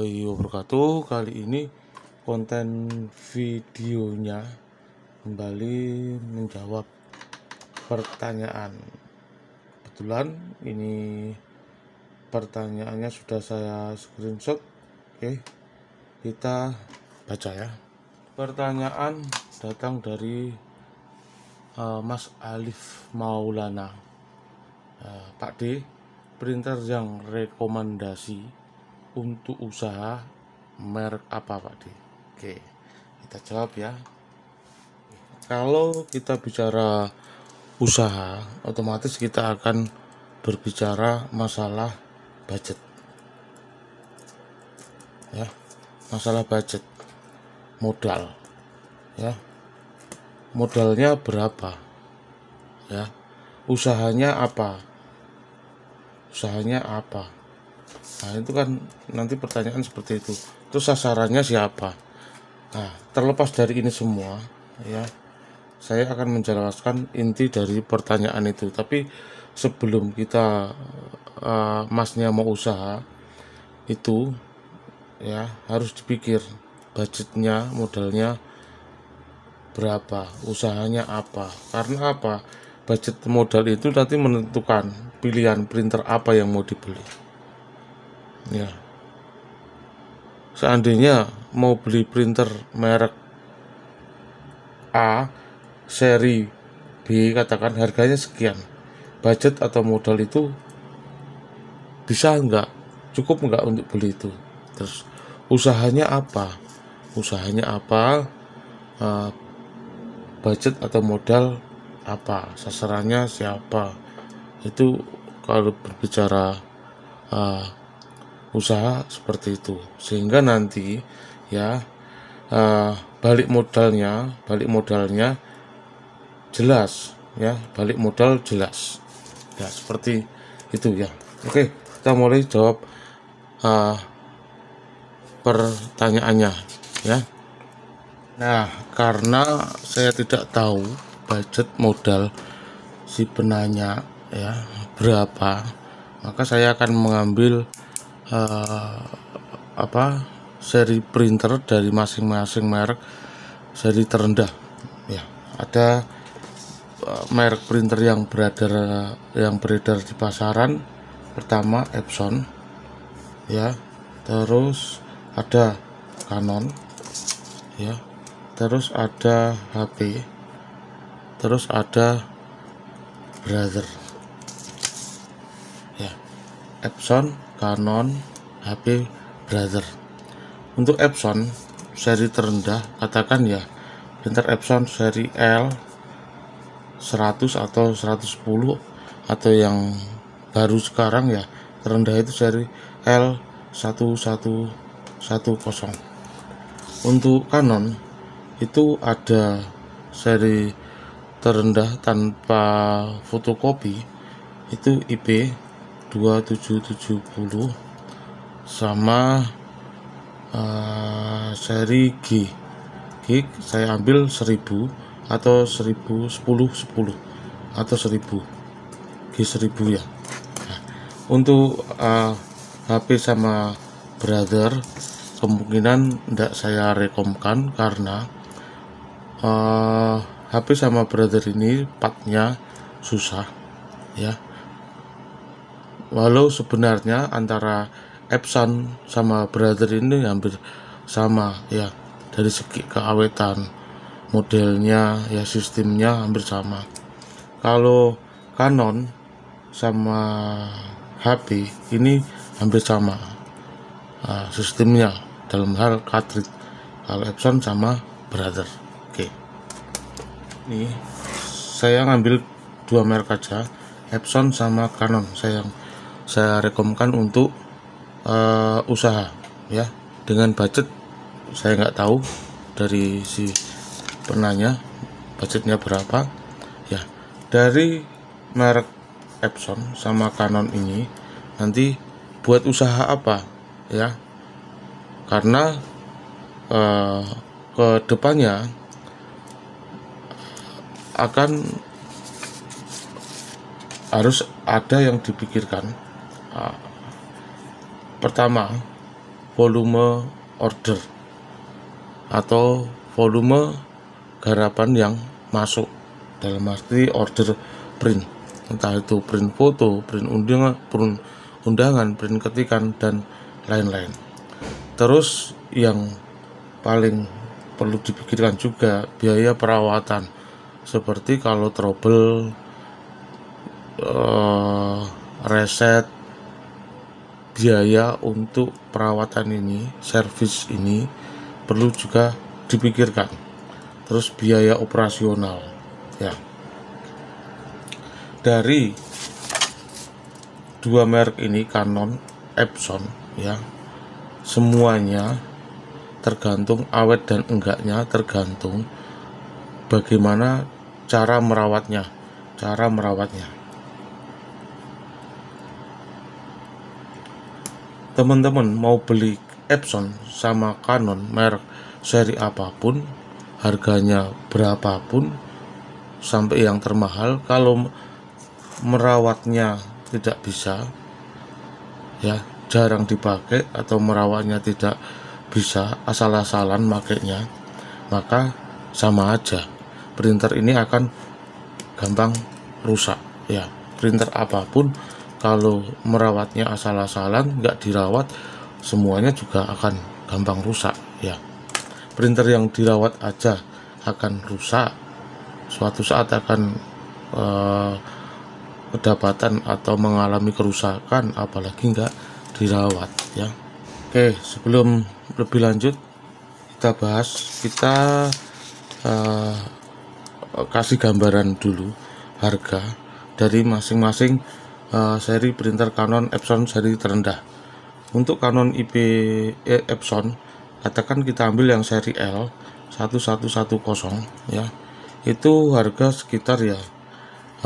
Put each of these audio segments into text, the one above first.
warahmatullahi wabarakatuh. Kali ini konten videonya kembali menjawab pertanyaan. Kebetulan ini pertanyaannya sudah saya screenshot. Oke, kita baca ya. Pertanyaan datang dari Mas Alif Maulana. Pak D, printer yang rekomendasi untuk usaha merek apa Pak D? Oke, kita jawab ya. Kalau kita bicara usaha, otomatis kita akan berbicara masalah budget ya, masalah budget, modal ya, modalnya berapa ya, usahanya apa. Nah itu kan nanti pertanyaan seperti itu. Terus sasarannya siapa? Nah, terlepas dari ini semua ya, saya akan menjelaskan inti dari pertanyaan itu. Tapi sebelum kita masnya mau usaha itu ya, harus dipikir budgetnya, modalnya berapa, usahanya apa. Karena apa? Budget modal itu nanti menentukan pilihan printer apa yang mau dibeli ya. Seandainya mau beli printer merek A seri B, katakan harganya sekian, budget atau modal itu bisa enggak, cukup enggak untuk beli itu. Terus usahanya apa, budget atau modal apa, sasarannya siapa. Itu kalau berbicara usaha seperti itu, sehingga nanti ya balik modalnya jelas ya, balik modal jelas ya, seperti itu ya. Oke, kita mulai jawab pertanyaannya ya. Nah, karena saya tidak tahu budget modal si penanya ya berapa, maka saya akan mengambil seri printer dari masing-masing merek, seri terendah ya. Ada merek printer yang beredar di pasaran. Pertama Epson ya, terus ada Canon ya, terus ada HP, terus ada Brother ya. Epson, Canon, HP, Brother. Untuk Epson seri terendah, katakan ya printer Epson seri L 100 atau 110, atau yang baru sekarang ya terendah itu seri L 1110. Untuk Canon itu ada seri terendah tanpa fotokopi, itu IP 2770, sama seri G saya ambil 1000 atau 1010 atau 1000 G1000 ya. Nah, untuk HP sama Brother kemungkinan tidak saya rekomkan, karena HP sama Brother ini partnya susah ya. Walau sebenarnya antara Epson sama Brother ini hampir sama ya, dari segi keawetan, modelnya ya, sistemnya hampir sama. Kalau Canon sama HP ini hampir sama sistemnya dalam hal cartridge, kalau Epson sama Brother. Oke, ini saya ngambil dua merek aja, Epson sama Canon, saya rekomkan untuk usaha ya. Dengan budget saya nggak tahu dari si penanya budgetnya berapa ya. Dari merek Epson sama Canon ini nanti buat usaha apa ya, karena ke depannya akan harus ada yang dipikirkan. Pertama, volume order atau volume garapan yang masuk, dalam arti order print, entah itu print foto, print undangan, print ketikan, dan lain-lain. Terus yang paling perlu dipikirkan juga biaya perawatan, seperti kalau trouble, reset, biaya untuk perawatan ini, servis ini perlu juga dipikirkan. Terus biaya operasional ya. Dari dua merek ini, Canon, Epson ya, semuanya tergantung awet dan enggaknya, tergantung bagaimana cara merawatnya. Teman-teman mau beli Epson sama Canon, merek seri apapun, harganya berapapun sampai yang termahal, kalau merawatnya tidak bisa ya, jarang dipakai atau merawatnya tidak bisa, asal-asalan makainya, maka sama aja printer ini akan gampang rusak ya. Printer apapun kalau merawatnya asal-asalan, nggak dirawat, semuanya juga akan gampang rusak ya. Printer yang dirawat aja akan rusak, suatu saat akan kedapatan atau mengalami kerusakan, apalagi nggak dirawat ya. Oke, sebelum lebih lanjut kita bahas, kita kasih gambaran dulu harga dari masing-masing seri printer Canon, Epson seri terendah. Untuk Canon Epson, katakan kita ambil yang seri L 1110 ya, itu harga sekitar ya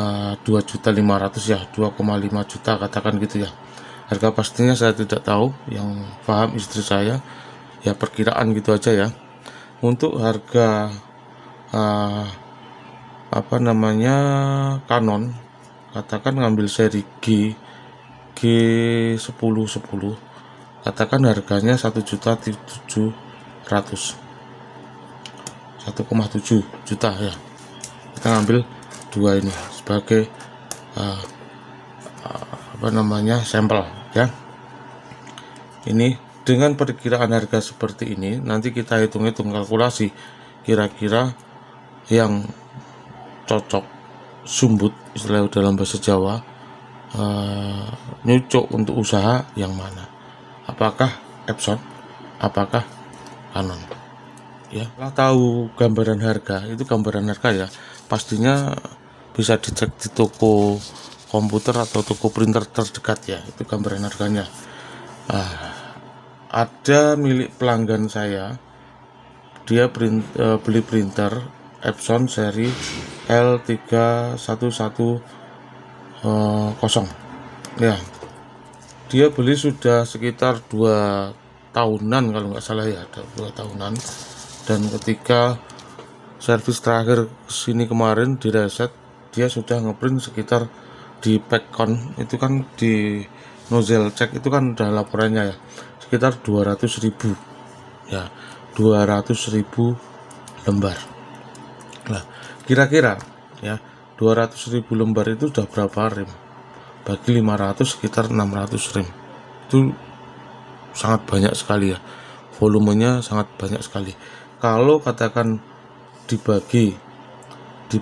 2.500.000 ya, 2,5 juta katakan gitu ya. Harga pastinya saya tidak tahu, yang paham istri saya, ya perkiraan gitu aja ya. Untuk harga Canon, katakan ngambil seri G1010, katakan harganya 1.700.000, 1,7 juta ya. Kita ngambil dua ini sebagai sampel ya. Ini dengan perkiraan harga seperti ini, nanti kita hitung-hitung kalkulasi kira-kira yang cocok, sumbut istilah dalam bahasa Jawa, nyucuk untuk usaha yang mana, apakah Epson, apakah Canon ya. Setelah tahu gambaran harga, itu gambaran harga ya, pastinya bisa dicek di toko komputer atau toko printer terdekat ya, itu gambaran harganya. Ada milik pelanggan saya, dia beli printer Epson seri L3110 ya. Dia beli sudah sekitar 2 tahunan kalau nggak salah ya, 2 tahunan. Dan ketika servis terakhir kesini kemarin di reset, dia sudah ngeprint sekitar di Packcon itu kan, di nozzle check itu kan udah laporannya ya, sekitar 200.000 ya, 200.000 lembar. Nah, kira-kira ya 200.000 lembar itu udah berapa rem? Bagi 500 sekitar 600 rem. Itu sangat banyak sekali ya, volumenya sangat banyak sekali. Kalau katakan dibagi 2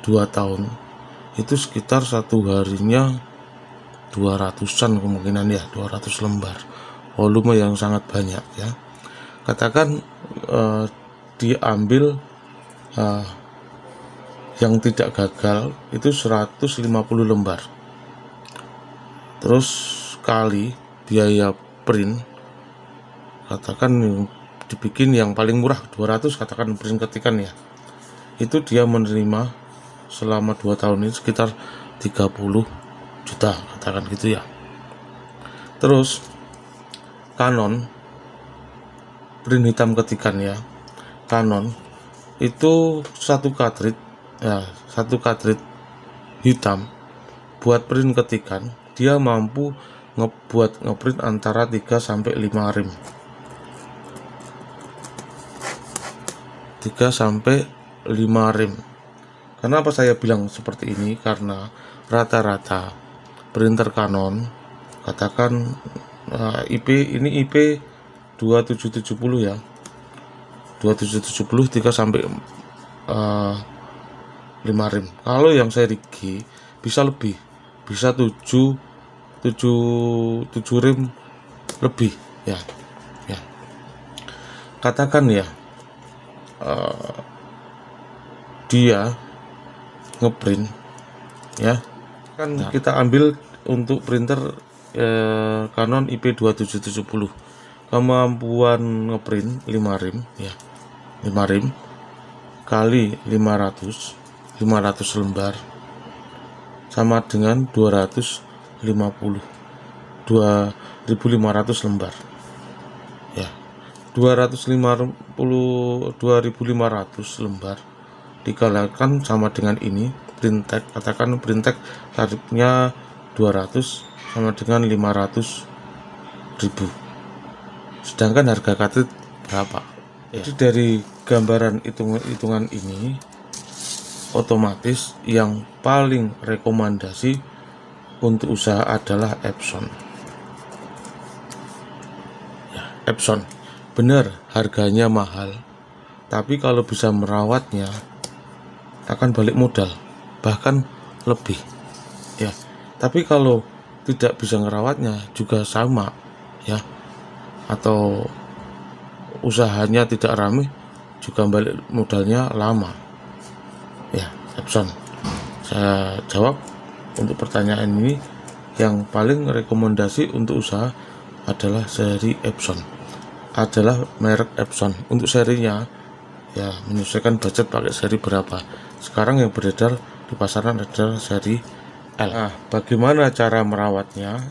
tahun, itu sekitar satu harinya 200-an kemungkinan ya, 200 lembar, volume yang sangat banyak ya. Katakan diambil yang tidak gagal itu 150 lembar, terus kali biaya print, katakan dibikin yang paling murah 200, katakan print ketikan ya, itu dia menerima selama 2 tahun ini sekitar 30 juta katakan gitu ya. Terus Canon print hitam ketikan ya, Canon itu satu cartridge hitam buat print ketikan dia mampu ngeprint antara 3 sampai 5 rim. 3 sampai 5 rim. Kenapa saya bilang seperti ini? Karena rata-rata printer Canon, katakan IP ini IP 2770 ya, 2770 3 sampai 5 rim. Kalau yang seri G bisa lebih, bisa 7 rim lebih ya. Katakan ya, dia ngeprint ya, kan kita ambil untuk printer Canon IP 2770, kemampuan ngeprint 5 rim ya, 5 rim kali 500 lembar sama dengan 2500 lembar ya. 2500 lembar dikalikan sama dengan ini printek, katakan printek tarifnya 200 sama dengan 500.000, sedangkan harga kartrid berapa ya. Jadi dari gambaran hitungan ini otomatis yang paling rekomendasi untuk usaha adalah Epson ya. Epson benar harganya mahal, tapi kalau bisa merawatnya akan balik modal, bahkan lebih ya. Tapi kalau tidak bisa ngerawatnya juga sama ya, atau usahanya tidak ramai juga balik modalnya lama ya. Epson, saya jawab untuk pertanyaan ini, yang paling rekomendasi untuk usaha adalah seri Epson, adalah merek Epson. Untuk serinya ya menyesuaikan budget pakai seri berapa. Sekarang yang beredar di pasaran adalah seri L. Nah, bagaimana cara merawatnya?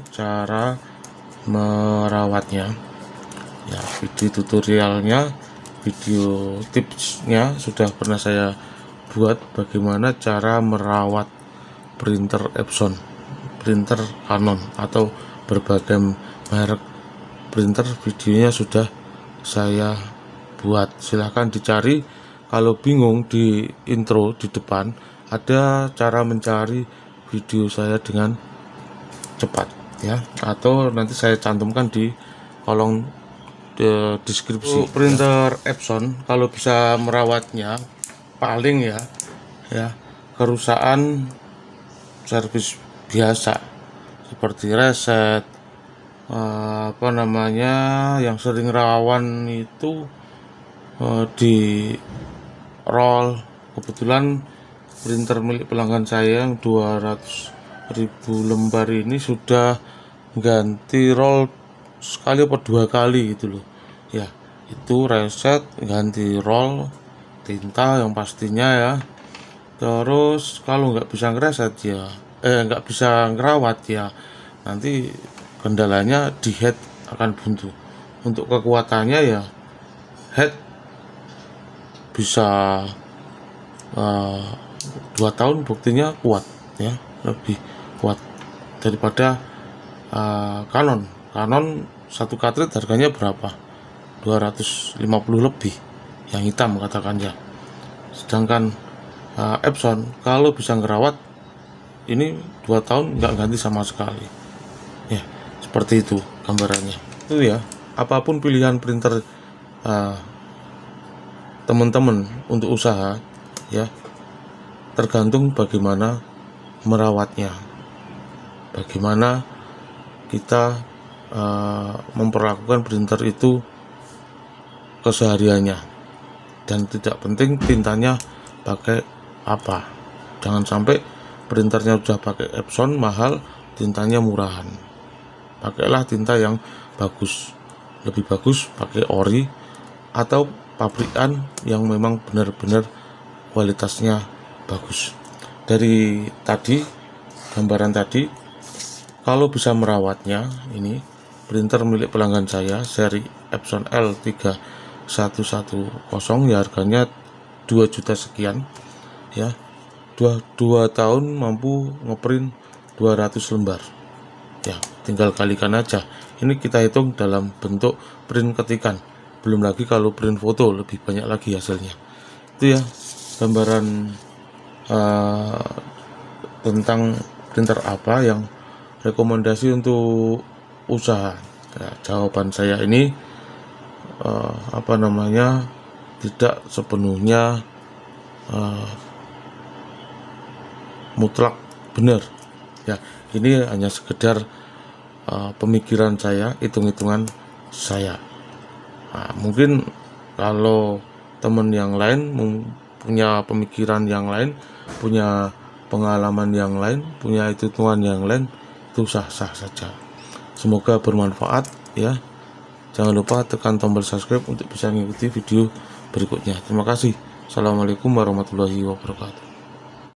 Ya, video tutorialnya, video tipsnya sudah pernah saya buat, bagaimana cara merawat printer Epson, printer Canon atau berbagai merek printer. Videonya sudah saya buat, silahkan dicari. Kalau bingung, di intro di depan ada cara mencari video saya dengan cepat ya, atau nanti saya cantumkan di kolom deskripsi. Printer Epson kalau bisa merawatnya paling ya kerusakan servis biasa seperti reset, yang sering rawan itu di roll. Kebetulan printer milik pelanggan saya yang 200.000 lembar ini sudah ganti roll sekali apa 2 kali gitu loh ya. Itu reset, ganti roll, tinta yang pastinya ya. Terus kalau nggak bisa ngereset ya nggak bisa ngerawat ya, nanti kendalanya di head akan buntu. Untuk kekuatannya ya head bisa 2 tahun, buktinya kuat ya, lebih kuat daripada Canon. Satu cartridge harganya berapa? 250 lebih yang hitam katakan ya. Sedangkan Epson kalau bisa ngerawat ini 2 tahun nggak ganti sama sekali ya. Seperti itu gambarannya itu ya. Apapun pilihan printer teman-teman untuk usaha ya, tergantung bagaimana merawatnya, bagaimana kita memperlakukan printer itu kesehariannya, dan tidak penting tintanya pakai apa. Jangan sampai printernya sudah pakai Epson mahal, tintanya murahan. Pakailah tinta yang bagus, lebih bagus pakai ori atau pabrikan yang memang benar-benar kualitasnya bagus. Dari tadi gambaran tadi, kalau bisa merawatnya, ini printer milik pelanggan saya seri Epson L3110 ya, harganya 2 juta sekian ya. 2 tahun mampu ngeprint 200 lembar ya. tinggal kalikan aja. Ini kita hitung dalam bentuk print ketikan, belum lagi kalau print foto lebih banyak lagi hasilnya. Itu ya gambaran tentang printer apa yang rekomendasi untuk usaha. Ya, jawaban saya ini tidak sepenuhnya mutlak benar ya. Ini hanya sekedar pemikiran saya, hitung-hitungan saya. Nah, mungkin kalau teman yang lain punya pemikiran yang lain, punya pengalaman yang lain, punya hitungan yang lain, itu sah-sah saja. Semoga bermanfaat ya. Jangan lupa tekan tombol subscribe untuk bisa mengikuti video berikutnya. Terima kasih. Assalamualaikum warahmatullahi wabarakatuh.